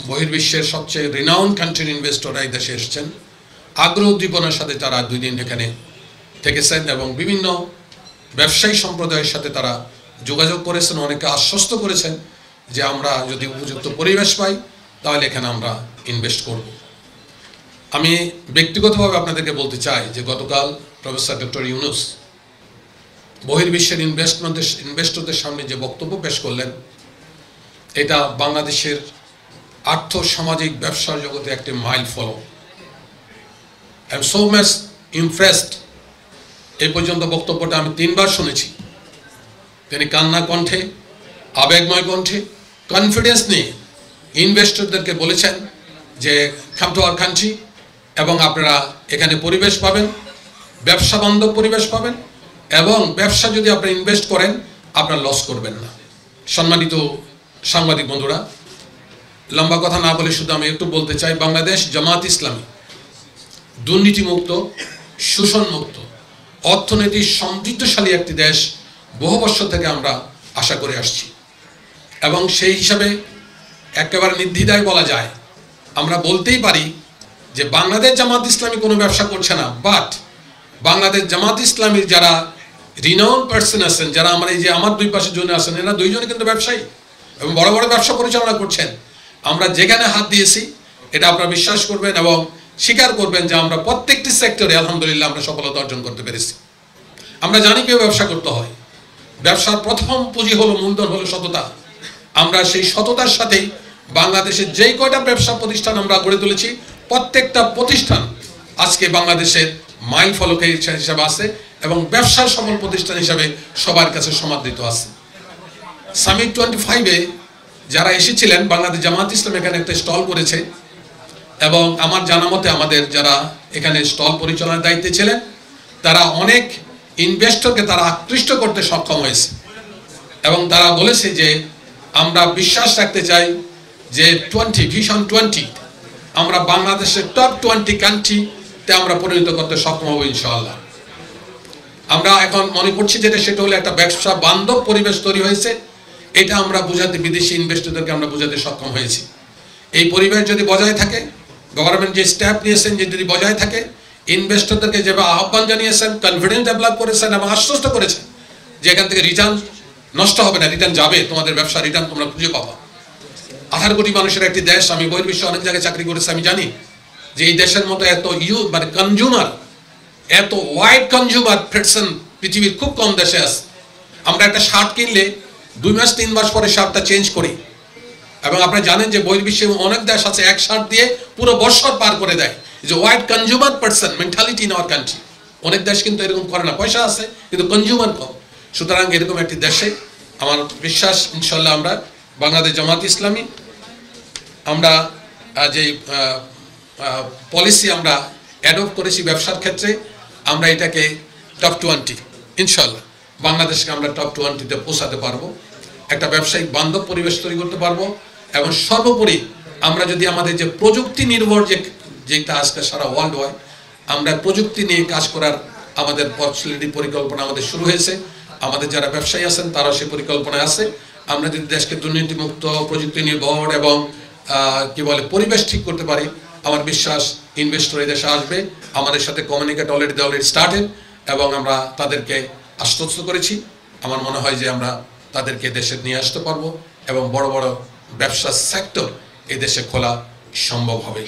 বহির্বিশ্বের সবচেয়ে রিনাউন্ড কান্ট্রির ইনভেস্টররা এই দেশে এসেছেন। আগ্রহ উদ্দীপনার সাথে তারা 2 দিন এখানে থেকেছেন এবং বিভিন্ন ব্যবসায়ী সম্প্রদায়ের সাথে তারা যোগাযোগ করেছেন, অনেকে আশ্বস্ত করেছেন যে আমরা যদি উপযুক্ত পরিবেশ পাই তাহলে এখানে আমরা ইনভেস্ট করব। আমি ব্যক্তিগতভাবে আপনাদেরকে বলতে চাই যে গতকাল প্রফেসর ডক্টর ইউনুস বহির্বিশ্বের ইনভেস্টরদের সামনে যে বক্তব্য পেশ করলেন, এটা বাংলাদেশের আর্থ সামাজিক ব্যবসার জগতে একটি মাইল ফলক। I am so much impressed. এই পর্যন্ত বক্তব্যটা আমি 3 বার শুনেছি। তিনি কান্না কণ্ঠে, আবেগময় কণ্ঠে, কনফিডেন্স নিয়ে ইনভেস্টরদেরকে বলেছেন যে কাম টু আওয়ার কান্ট্রি, এবং আপনারা এখানে পরিবেশ পাবেন, ব্যবসা বান্ধব পরিবেশ পাবেন, এবং ব্যবসা যদি আপনারা ইনভেস্ট করেন আপনারা লস করবেন না। সম্মানিত সাংবাদিক বন্ধুরা, লম্বা কথা না বলে শুধু আমি একটু বলতে চাই, বাংলাদেশ জামাত ইসলামী দুর্নীতিমুক্ত, শোষণমুক্ত, অর্থনৈতিক সমৃদ্ধশালী একটি দেশ বহু বছর থেকে আমরা আশা করে আসছি, এবং সেই হিসাবে একেবারে নির্দ্বিধায় বলা যায়, আমরা বলতেই পারি যে বাংলাদেশ জামাত ইসলামী কোনো ব্যবসা করছে না, বাট বাংলাদেশ জামাত ইসলামীর যারা রিনাউন্ড পার্সন আছেন, যারা আমরা এই যে আমার 2 পাশে জনে আছেন, এরা 2 জনে কিন্তু ব্যবসায়ী এবং বড় বড় ব্যবসা পরিচালনা করছেন। আমরা যেখানে হাত দিয়েছি এটা আপনারা বিশ্বাস করবেন এবং স্বীকার করবেন যে আমরা প্রত্যেকটি সেক্টরে আলহামদুলিল্লাহ আমরা সফলতা অর্জন করতে পেরেছি। আমরা জানি কেউ ব্যবসা করতে হয়, ব্যবসার প্রথম পুঁজি হলো, মূলধন হলো সততা। আমরা সেই সততার সাথেই বাংলাদেশের যেই কয়টা ব্যবসা প্রতিষ্ঠান আমরা গড়ে তুলেছি, প্রত্যেকটা প্রতিষ্ঠান আজকে বাংলাদেশের মাইল ফলকের হিসাবে আছে এবং ব্যবসার সফল প্রতিষ্ঠান হিসাবে সবার কাছে সমাদৃত আছে। সামিট 25-এ যারা এসেছিলেন, বাংলাদেশ জামাত ইসলাম এখানে একটা স্টল করেছে, এবং আমার জানা মতে আমাদের যারা এখানে স্টল পরিচালনার দায়িত্বে ছিলেন তারা অনেক ইনভেস্টরকে তারা আকৃষ্ট করতে সক্ষম হয়েছে, এবং তারা বলেছে যে আমরা বিশ্বাস রাখতে চাই যে ভিশন 20 আমরা বাংলাদেশের টপ 20 কান্ট্রিতে আমরা পরিণত করতে সক্ষম হব ইনশাআল্লাহ। আমরা এখন মনে করছি যেটা, সেটা হলো একটা ব্যবসা বান্ধব পরিবেশ তৈরি হয়েছে। এটা আমরা বোঝাতে, বিদেশি ইনভেস্টরদেরকে আমরা বোঝাতে সক্ষম হয়েছি। এই পরিবেশ যদি বজায় থাকে, গভর্নমেন্ট যে স্টেপ নিয়েছেন যে যদি বজায় থাকে, ইনভেস্টরদেরকে যেভাবে আহ্বান জানিয়েছেন, কনফিডেন্স ডেভেলপ করেছেন এবং আশ্বস্ত করেছেন যে এখান থেকে রিটার্ন নষ্ট হবে না, রিটার্ন যাবে, তোমাদের ব্যবসা রিটার্ন তোমরা খুঁজে পাবা। 18 কোটি মানুষের একটি দেশ, আমি বহির্বিশ্বে অনেক জায়গায় চাকরি করেছি, আমি জানি যে এই দেশের মতো এত মানে কনজিউমার, এত ওয়াইড কনজিউমার পারসন পৃথিবীর খুব কম দেশে আছে। আমরা একটা শার্ট কিনলে 2 মাস 3 মাস পরে শার্টটা চেঞ্জ করি, এবং আপনারা জানেন যে বহির্বিশ্বে অনেক দেশ আছে এক শার্ট দিয়ে পুরো বছর পার করে দেয়। যে wide consumer person mentality in our country. অনেক দেশ কিন্তু এরকম করে না, পয়সা আছে কিন্তু কনজিউমার কম। সুতরাং এরকম একটি দেশে আমার বিশ্বাস ইনশাল্লাহ আমরা বাংলাদেশ জামাত ইসলামী আমরা যে পলিসি আমরা অ্যাডপ্ট করেছি ব্যবসার ক্ষেত্রে, আমরা এটাকে টপ 20 ইনশাল্লাহ বাংলাদেশকে আমরা টপ 20-তে পৌঁছাতে পারবো, একটা ব্যবসায়িক বান্ধব পরিবেশ তৈরি করতে পারবো, এবং সর্বোপরি আমরা যদি আমাদের যে প্রযুক্তি নির্ভর যেটা আজকে সারা ওয়ার্ল্ড ওয়াইড, আমরা প্রযুক্তি নিয়ে কাজ করার আমাদের পরিকল্পনা আমাদের শুরু হয়েছে। আমাদের যারা ব্যবসায়ী আছেন তারাও সেই পরিকল্পনায় আছে। আমরা যদি দেশকে দুর্নীতিমুক্ত, প্রযুক্তি নির্ভর এবং কি বলে পরিবেশ ঠিক করতে পারি, আমার বিশ্বাস ইনভেস্টর এই দেশে আসবে। আমাদের সাথে কমিউনিকেট অলরেডি স্টার্টেড, এবং আমরা তাদেরকে আশ্বস্ত করেছি। আমার মনে হয় যে আমরা তাদেরকে দেশে নিয়ে আসতে পারবো এবং বড় বড় ব্যবসা সেক্টর এই দেশে খোলা সম্ভব হবে।